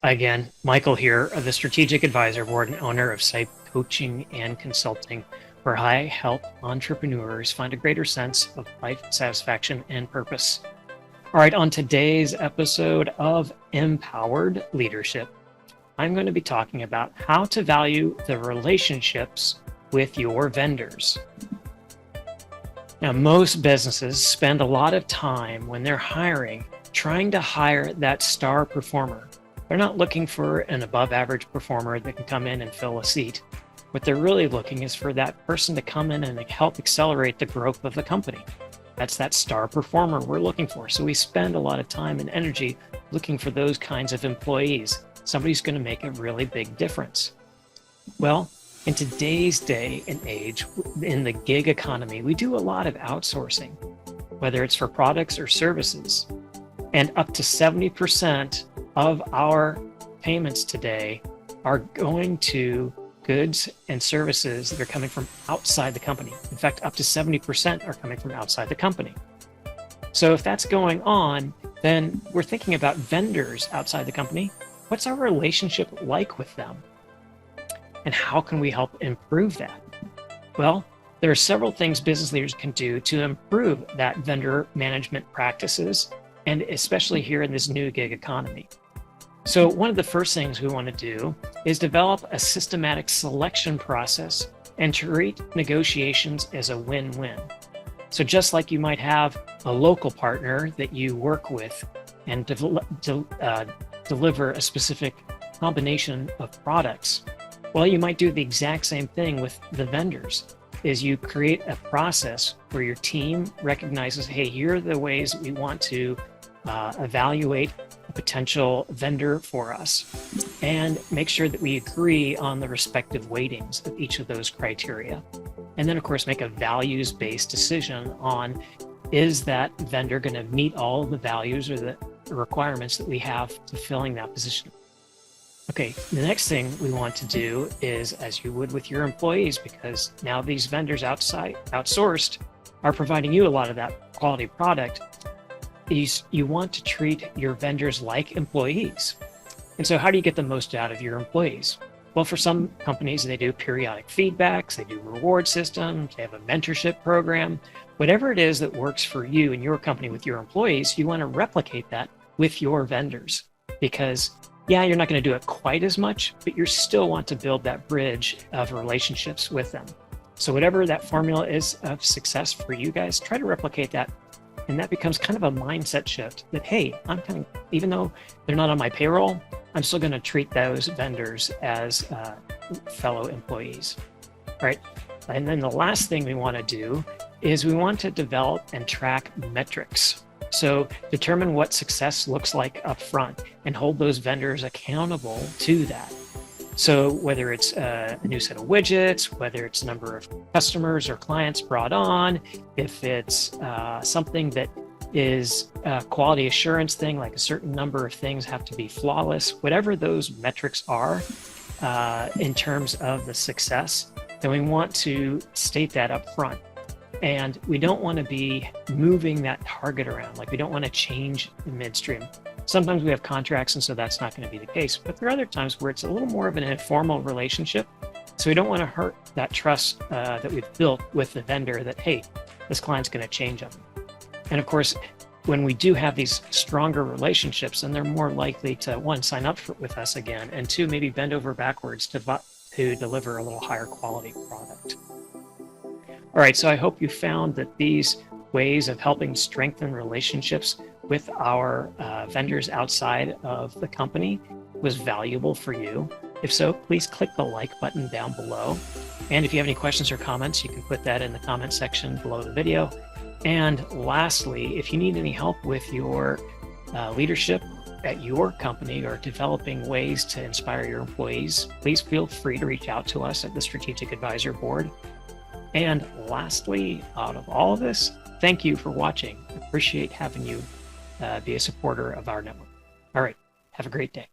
Again, Michael here of the Strategic Advisor Board and owner of Sipe Coaching and Consulting, where I help entrepreneurs find a greater sense of life satisfaction and purpose. All right, on today's episode of Empowered Leadership, I'm going to be talking about how to value the relationships with your vendors. Now, most businesses spend a lot of time when they're hiring trying to hire that star performer. They're not looking for an above average performer that can come in and fill a seat. What they're really looking is for that person to come in and help accelerate the growth of the company. That's that star performer we're looking for. So we spend a lot of time and energy looking for those kinds of employees. Somebody's going to make a really big difference. Well, in today's day and age, in the gig economy, we do a lot of outsourcing, whether it's for products or services. And up to 70% of our payments today are going to goods and services that are coming from outside the company. In fact, up to 70% are coming from outside the company. So if that's going on, then we're thinking about vendors outside the company. What's our relationship like with them? And how can we help improve that? Well, there are several things business leaders can do to improve that vendor management practices, and especially here in this new gig economy. So one of the first things we want to do is develop a systematic selection process and treat negotiations as a win-win. So just like you might have a local partner that you work with and deliver a specific combination of products, well, you might do the exact same thing with the vendors, is you create a process where your team recognizes, hey, here are the ways we want to evaluate a potential vendor for us, and make sure that we agree on the respective weightings of each of those criteria. And then, of course, make a values-based decision on, is that vendor going to meet all of the values or the requirements that we have to filling that position? Okay, the next thing we want to do is, as you would with your employees, because now these vendors outsourced are providing you a lot of that quality product, you want to treat your vendors like employees. And so how do you get the most out of your employees? Well, for some companies, they do periodic feedbacks, they do reward systems, they have a mentorship program. Whatever it is that works for you and your company with your employees, you want to replicate that with your vendors. Because yeah, you're not going to do it quite as much, but you still want to build that bridge of relationships with them. So whatever that formula is of success for you guys, try to replicate that. And that becomes kind of a mindset shift that, hey, even though they're not on my payroll, I'm still going to treat those vendors as fellow employees, right? And then the last thing we want to do is we want to develop and track metrics. So determine what success looks like up front and hold those vendors accountable to that. So whether it's a new set of widgets, whether it's number of customers or clients brought on, if it's something that is a quality assurance thing, like a certain number of things have to be flawless, whatever those metrics are in terms of the success, then we want to state that up front. And we don't want to be moving that target around. Like, we don't want to change in midstream. Sometimes we have contracts, and so that's not going to be the case. But there are other times where it's a little more of an informal relationship. So we don't want to hurt that trust that we've built with the vendor that, hey, this client's going to change them. And of course, when we do have these stronger relationships, then they're more likely to, one, sign up with us again, and two, maybe bend over backwards to deliver a little higher quality product. All right, so I hope you found that these ways of helping strengthen relationships with our vendors outside of the company was valuable for you. If so, please click the like button down below. And if you have any questions or comments, you can put that in the comment section below the video. And lastly, if you need any help with your leadership at your company or developing ways to inspire your employees, please feel free to reach out to us at the Strategic Advisor Board. And lastly, out of all of this, thank you for watching. I appreciate having you be a supporter of our network. All right, have a great day.